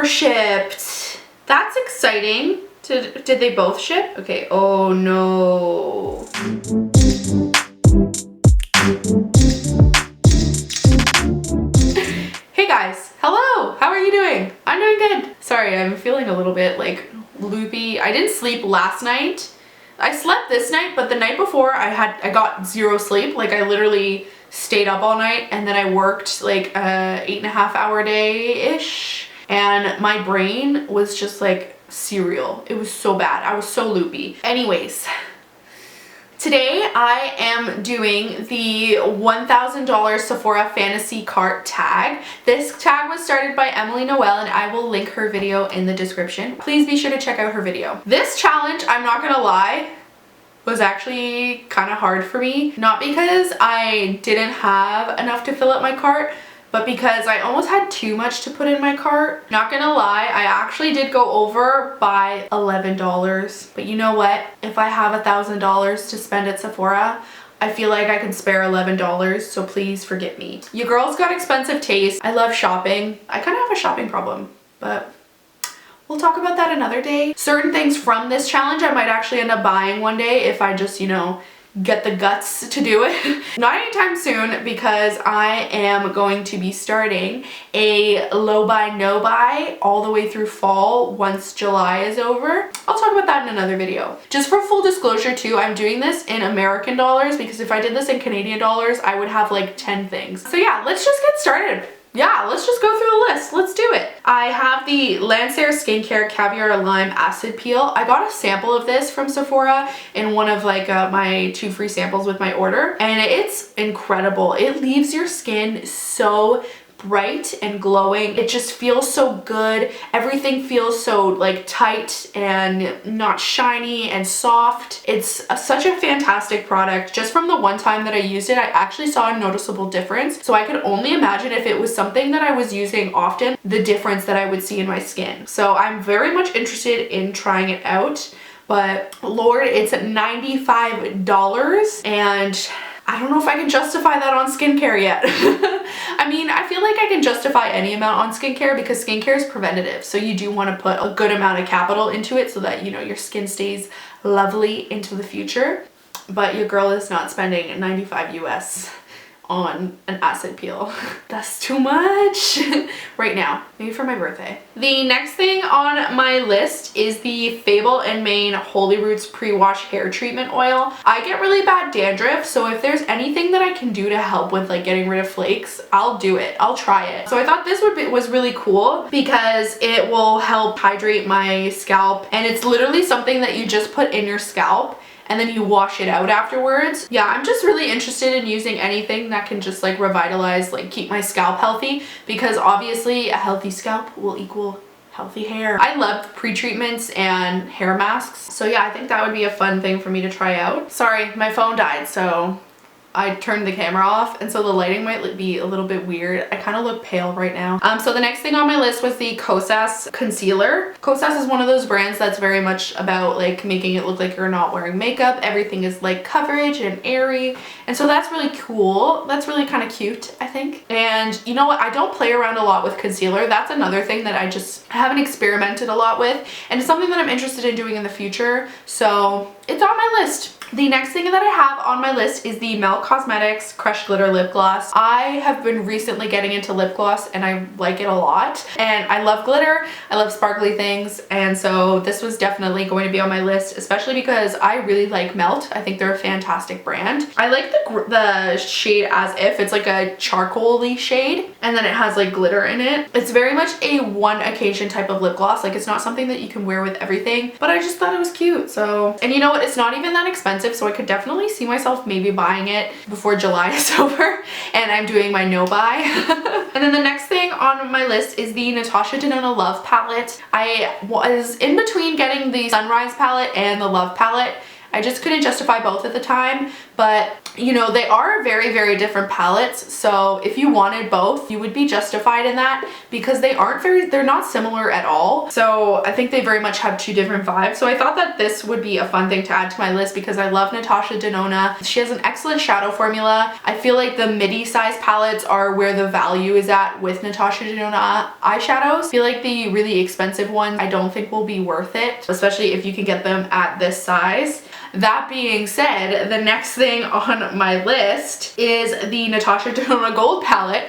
shipped. That's exciting. Did they both ship? Okay, oh no. Hey guys, hello, how are you doing? I'm doing good. Sorry, I'm feeling a little bit like loopy. I didn't sleep last night. I slept this night, but the night before I got zero sleep. Like I literally stayed up all night and then I worked like a 8.5-hour day-ish, and my brain was just like cereal. It was so bad. I was so loopy. Anyways, today I am doing the $1,000 Sephora Fantasy Cart tag. This tag was started by Emily Noel and I will link her video in the description. Please be sure to check out her video. This challenge, I'm not gonna lie, was actually kind of hard for me. Not because I didn't have enough to fill up my cart, but because I almost had too much to put in my cart. Not gonna lie, I actually did go over by $11. But you know what? If I have $1,000 to spend at Sephora, I feel like I can spare $11, so please forgive me. Your girl's got expensive taste. I love shopping. I kind of have a shopping problem, but we'll talk about that another day. Certain things from this challenge I might actually end up buying one day if I just, you know, get the guts to do it. Not anytime soon, because I am going to be starting a low buy, no buy all the way through fall once July is over. I'll talk about that in another video. Just for full disclosure too, I'm doing this in American dollars because if I did this in Canadian dollars, I would have like 10 things. So yeah, let's just get started. Yeah, let's just go through the list. Let's do it. I have the Lancer Skincare Caviar Lime Acid Peel. I got a sample of this from Sephora in one of like my 2 free samples with my order, and it's incredible. It leaves your skin so bright and glowing. It just feels so good. Everything feels so like tight and not shiny and soft. It's such a fantastic product. Just from the one time that I used it, I actually saw a noticeable difference. So I could only imagine if it was something that I was using often, the difference that I would see in my skin. So I'm very much interested in trying it out, but Lord, it's $95 and I don't know if I can justify that on skincare yet. I mean, I feel like I can justify any amount on skincare because skincare is preventative. So you do want to put a good amount of capital into it so that, you know, your skin stays lovely into the future. But your girl is not spending 95 US on an acid peel. That's too much right now, maybe for my birthday. The next thing on my list is the FABLE and Main HoliRoots Pre-Wash Hair Treatment Oil. I get really bad dandruff, so if there's anything that I can do to help with like getting rid of flakes, I'll do it. I'll try it. So I thought this was really cool because it will help hydrate my scalp, and it's literally something that you just put in your scalp and then you wash it out afterwards. Yeah, I'm just really interested in using anything that can just like revitalize, like keep my scalp healthy, because obviously a healthy scalp will equal healthy hair. I love pre-treatments and hair masks. So yeah, I think that would be a fun thing for me to try out. Sorry, my phone died, so I turned the camera off, and so the lighting might be a little bit weird. I kind of look pale right now. So the next thing on my list was the Kosas concealer. Kosas is one of those brands that's very much about like making it look like you're not wearing makeup. Everything is like coverage and airy, and so that's really cool. That's really kind of cute, I think. And you know what? I don't play around a lot with concealer. That's another thing that I haven't experimented a lot with, and it's something that I'm interested in doing in the future. So it's on my list. The next thing that I have on my list is the Melt Cosmetics Crushed Glitter Lip Gloss. I have been recently getting into lip gloss and I like it a lot. And I love glitter, I love sparkly things, and so this was definitely going to be on my list, especially because I really like Melt. I think they're a fantastic brand. I like the shade As If. It's like a charcoal-y shade, and then it has like glitter in it. It's very much a one occasion type of lip gloss. Like it's not something that you can wear with everything, but I just thought it was cute. So, and you know what? It's not even that expensive. So I could definitely see myself maybe buying it before July is over and I'm doing my no buy. And then the next thing on my list is the Natasha Denona Love palette. I was in between getting the Sunrise palette and the Love palette, I just couldn't justify both at the time, but you know, they are very, very different palettes. So if you wanted both, you would be justified in that because they're not similar at all. So I think they very much have two different vibes. So I thought that this would be a fun thing to add to my list because I love Natasha Denona. She has an excellent shadow formula. I feel like the midi size palettes are where the value is at with Natasha Denona eyeshadows. I feel like the really expensive ones I don't think will be worth it, especially if you can get them at this size. That being said, the next thing on my list is the Natasha Denona Gold palette.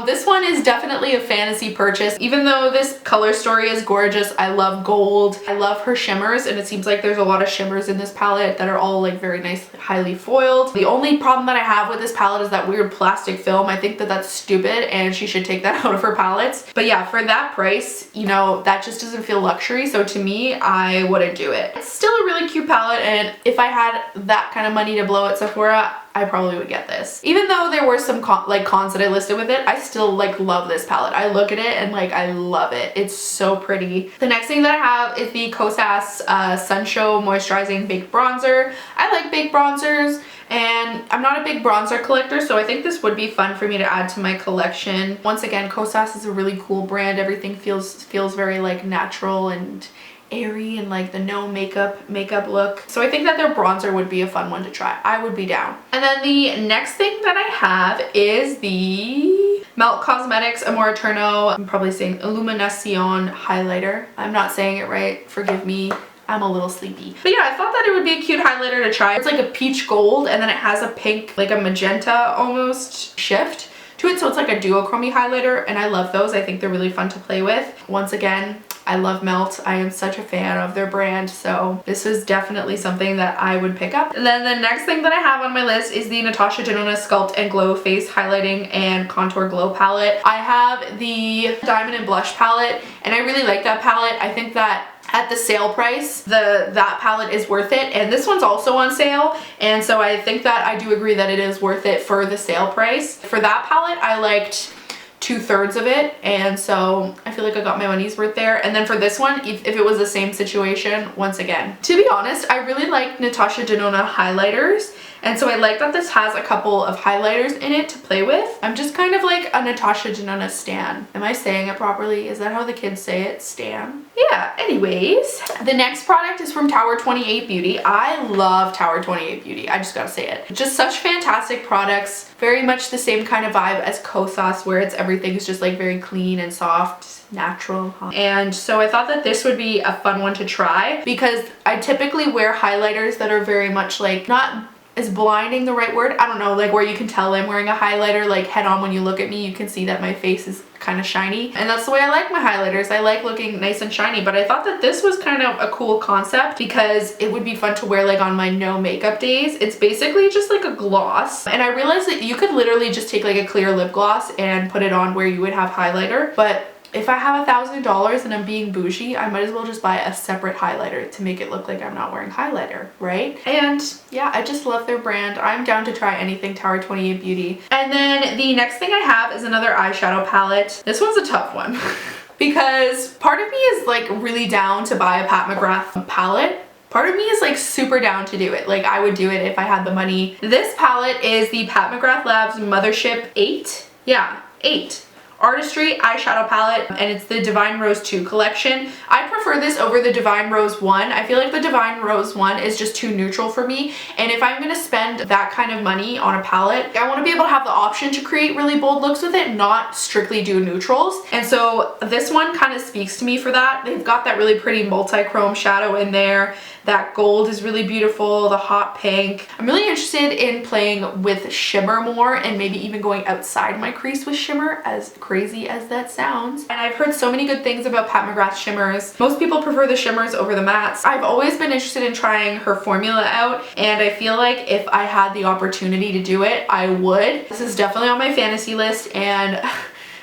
This one is definitely a fantasy purchase. Even though this color story is gorgeous, I love gold. I love her shimmers, and it seems like there's a lot of shimmers in this palette that are all like very nice, highly foiled. The only problem that I have with this palette is that weird plastic film. I think that that's stupid and she should take that out of her palettes. But yeah, for that price, you know, that just doesn't feel luxury. So to me, I wouldn't do it. It's still a really cute palette, and if I had that kind of money to blow at Sephora, I probably would get this. Even though there were some cons that I listed with it, I still like love this palette. I look at it and like I love it. It's so pretty. The next thing that I have is the Kosas Sun Show Moisturizing Baked Bronzer. I like baked bronzers, and I'm not a big bronzer collector, so I think this would be fun for me to add to my collection. Once again, Kosas is a really cool brand. Everything feels very like natural and airy and like the no makeup look. So I think that their bronzer would be a fun one to try. I would be down. And then the next thing that I have is the Melt Cosmetics Amor Eterno, I'm probably saying Illuminacion highlighter. I'm not saying it right, forgive me. I'm a little sleepy. But yeah, I thought that it would be a cute highlighter to try. It's like a peach gold, and then it has a pink, like a magenta almost shift to it. So it's like a duochrome highlighter, and I love those. I think they're really fun to play with. Once again, I love Melt. I am such a fan of their brand, so this is definitely something that I would pick up. And then the next thing that I have on my list is the Natasha Denona Sculpt and Glow Face Highlighting and Contour Glow Palette. I have the Diamond and Blush palette, and I really like that palette. I think that at the sale price, that palette is worth it, and this one's also on sale, and so I think that I do agree that it is worth it for the sale price. For that palette, I liked 2/3 of it, and so I feel like I got my money's worth there. And then for this one, if it was the same situation, once again, to be honest, I really like Natasha Denona highlighters, and so I like that this has a couple of highlighters in it to play with. I'm just kind of like a Natasha Denona stan. Am I saying it properly? Is that how the kids say it? Stan? Yeah, anyways. The next product is from Tower 28 Beauty. I love Tower 28 Beauty. I just gotta say it. Just such fantastic products. Very much the same kind of vibe as Kosas, where everything is just like very clean and soft, natural. And so I thought that this would be a fun one to try because I typically wear highlighters that are very much like, not, is blinding the right word? I don't know, like where you can tell I'm wearing a highlighter like head on. When you look at me, you can see that my face is kind of shiny, and that's the way I like my highlighters. I like looking nice and shiny, but I thought that this was kind of a cool concept because it would be fun to wear like on my no makeup days. It's basically just like a gloss, and I realized that you could literally just take like a clear lip gloss and put it on where you would have highlighter, but if I have $1,000 and I'm being bougie, I might as well just buy a separate highlighter to make it look like I'm not wearing highlighter, right? And yeah, I just love their brand. I'm down to try anything Tower 28 Beauty. And then the next thing I have is another eyeshadow palette. This one's a tough one because part of me is like really down to buy a Pat McGrath palette. Part of me is like super down to do it. Like I would do it if I had the money. This palette is the Pat McGrath Labs Mothership 8. Yeah, 8. Artistry eyeshadow palette, and it's the Divine Rose 2 collection. I prefer this over the Divine Rose 1. I feel like the Divine Rose 1 is just too neutral for me, and if I'm gonna spend that kind of money on a palette, I want to be able to have the option to create really bold looks with it, not strictly do neutrals. And so this one kind of speaks to me for that. They've got that really pretty multi-chrome shadow in there. That gold is really beautiful, the hot pink. I'm really interested in playing with shimmer more and maybe even going outside my crease with shimmer, as crazy as that sounds. And I've heard so many good things about Pat McGrath shimmers. Most people prefer the shimmers over the mattes. I've always been interested in trying her formula out, and I feel like if I had the opportunity to do it, I would. This is definitely on my fantasy list, and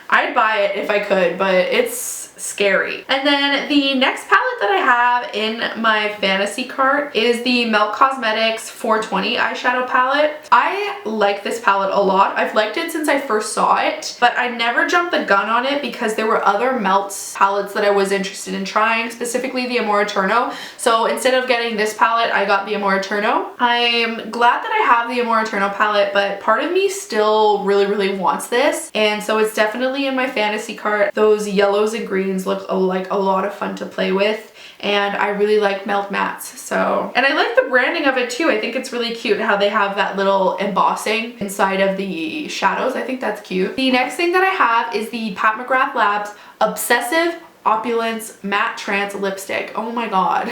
I'd buy it if I could, but it's scary. And then the next palette that I have in my fantasy cart is the Melt Cosmetics 420 eyeshadow palette. I like this palette a lot. I've liked it since I first saw it, but I never jumped the gun on it because there were other Melts palettes that I was interested in trying, specifically the Amor Eterno. So instead of getting this palette, I got the Amor Eterno. I'm glad that I have the Amor Eterno palette, but part of me still really wants this, and so it's definitely in my fantasy cart. Those yellows and greens look like a lot of fun to play with, and I really like Melt Mattes. So, and I like the branding of it too. I think it's really cute how they have that little embossing inside of the shadows. I think that's cute. The next thing that I have is the Pat McGrath Labs Obsessive Opulence Matte Trance Lipstick. Oh my god.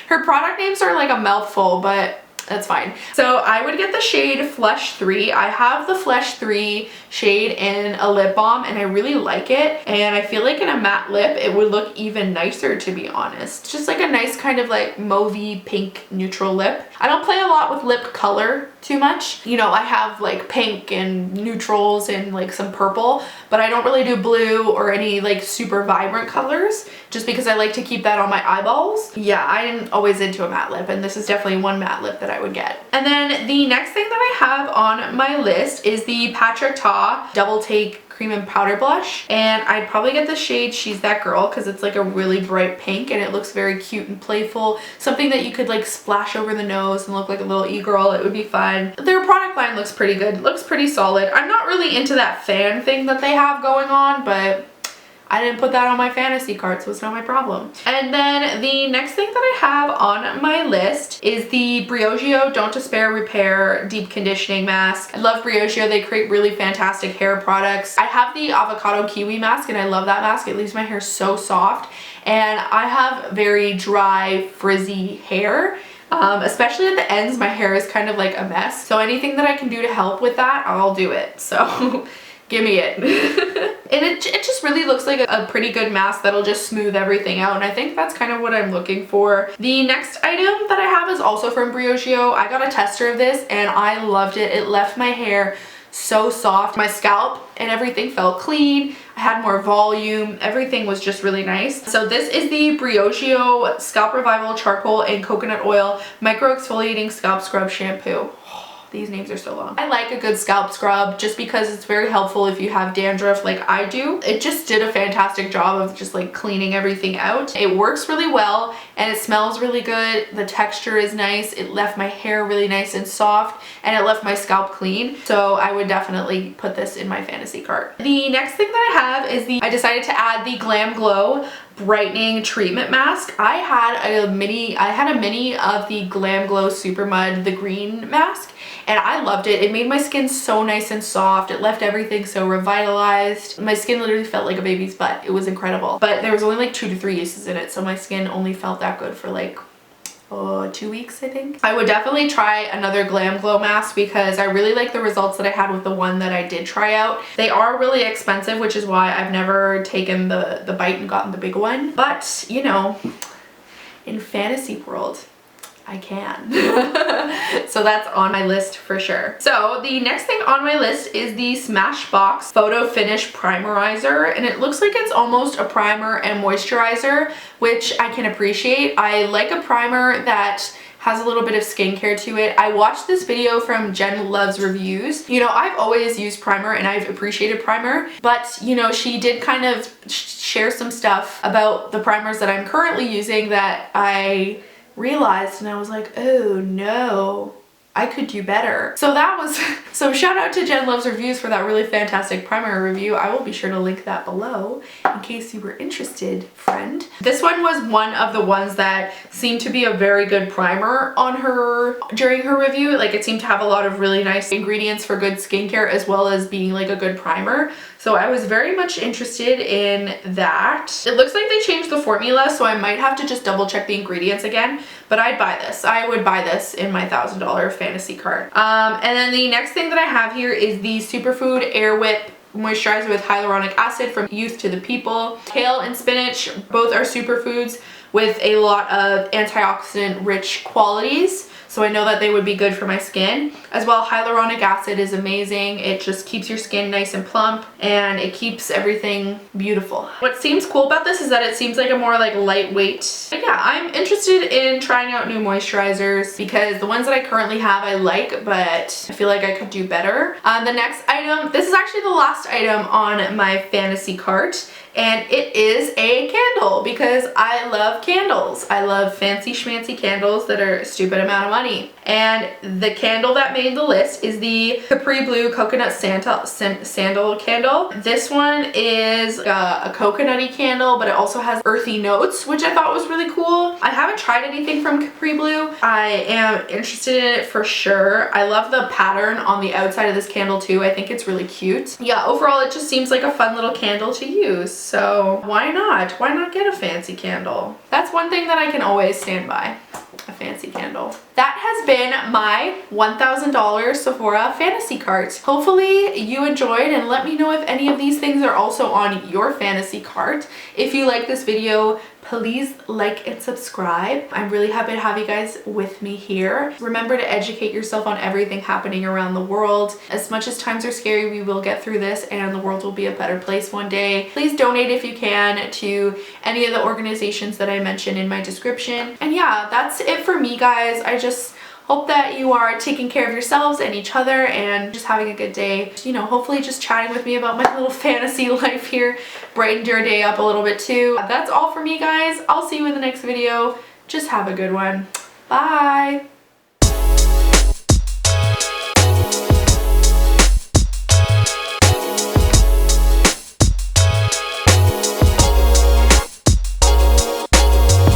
Her product names are like a mouthful, but that's fine. So I would get the shade Flesh 3. I have the Flesh 3 shade in a lip balm and I really like it, and I feel like in a matte lip it would look even nicer, to be honest. It's just like a nice kind of like mauvey pink neutral lip. I don't play a lot with lip color too much. You know, I have like pink and neutrals and like some purple, but I don't really do blue or any like super vibrant colors just because I like to keep that on my eyeballs. Yeah, I'm always into a matte lip, and this is definitely one matte lip that I would get. And then the next thing that I have on my list is the Patrick Ta Double Take Cream and Powder Blush, and I'd probably get the shade She's That Girl because it's like a really bright pink and it looks very cute and playful. Something that you could like splash over the nose and look like a little e-girl. It would be fun. Their product line looks pretty good. Looks pretty solid. I'm not really into that fan thing that they have going on, but I didn't put that on my fantasy cart, so it's not my problem. And then the next thing that I have on my list is the BRIOGEO Don't Despair Repair Deep Conditioning Mask. I love BRIOGEO. They create really fantastic hair products. I have the Avocado Kiwi mask and I love that mask. It leaves my hair so soft, and I have very dry, frizzy hair. Especially at the ends, my hair is kind of like a mess. So anything that I can do to help with that, I'll do it. So give me it. And it just really looks like a pretty good mask that'll just smooth everything out, and I think that's kind of what I'm looking for. The next item that I have is also from BRIOGEO. I got a tester of this and I loved it. It left my hair so soft. My scalp and everything felt clean. I had more volume. Everything was just really nice. So this is the BRIOGEO Scalp Revival Charcoal and Coconut Oil Micro-exfoliating Scalp Scrub Shampoo. These names are so long. I like a good scalp scrub just because it's very helpful if you have dandruff like I do. It just did a fantastic job of just like cleaning everything out. It works really well and it smells really good. The texture is nice. It left my hair really nice and soft, and it left my scalp clean. So I would definitely put this in my fantasy cart. The next thing that I have is I decided to add the Glam Glow Brightening Treatment Mask. I had a mini of the Glam Glow Super Mud, the green mask, and I loved it. It made my skin so nice and soft. It left everything so revitalized. My skin literally felt like a baby's butt. It was incredible. But there was only like 2 to 3 uses in it, so my skin only felt that good for like 2 weeks, I think. I would definitely try another Glam Glow mask because I really like the results that I had with the one that I did try out. They are really expensive, which is why I've never taken the bite and gotten the big one. But, you know, in fantasy world, I can. So that's on my list for sure. So the next thing on my list is the Smashbox Photo Finish Primerizer, and it looks like it's almost a primer and moisturizer, which I can appreciate. I like a primer that has a little bit of skincare to it. I watched this video from Jen Loves Reviews. You know, I've always used primer and I've appreciated primer, but you know, she did kind of share some stuff about the primers that I'm currently using that I realized, and I was like, oh no, I could do better. So that was, so shout out to Jen Loves Reviews for that really fantastic primer review. I will be sure to link that below in case you were interested, friend. This one was one of the ones that seemed to be a very good primer on her during her review. Like it seemed to have a lot of really nice ingredients for good skincare as well as being like a good primer. So I was very much interested in that. It looks like they changed the formula, so I might have to just double check the ingredients again, but I'd buy this. I would buy this in my $1,000 fantasy cart. And then the next thing that I have here is the Superfood Air Whip Moisturizer with Hyaluronic Acid from Youth to the People. Kale and spinach, both are superfoods with a lot of antioxidant rich qualities. So I know that they would be good for my skin. As well, hyaluronic acid is amazing. It just keeps your skin nice and plump and it keeps everything beautiful. What seems cool about this is that it seems like a more like lightweight. But yeah, I'm interested in trying out new moisturizers because the ones that I currently have I like, but I feel like I could do better. The next item, this is actually the last item on my fantasy cart, and it is a candle because I love candles. I love fancy schmancy candles that are a stupid amount of money. And the candle that made the list is the Capri Blue Coconut Sandal candle. This one is a coconutty candle, but it also has earthy notes, which I thought was really cool. I haven't tried anything from Capri Blue. I am interested in it for sure. I love the pattern on the outside of this candle too. I think it's really cute. Yeah, overall it just seems like a fun little candle to use. So why not? Why not get a fancy candle? That's one thing that I can always stand by. A fancy candle. That has been my $1,000 Sephora fantasy cart. Hopefully you enjoyed, and let me know if any of these things are also on your fantasy cart. If you like this video, please like and subscribe. I'm really happy to have you guys with me here. Remember to educate yourself on everything happening around the world. As much as times are scary, we will get through this and the world will be a better place one day. Please donate if you can to any of the organizations that I mentioned in my description. And yeah, that's it for me, guys. I just hope that you are taking care of yourselves and each other and just having a good day. You know, hopefully just chatting with me about my little fantasy life here brightened your day up a little bit too. That's all for me, guys. I'll see you in the next video. Just have a good one. Bye.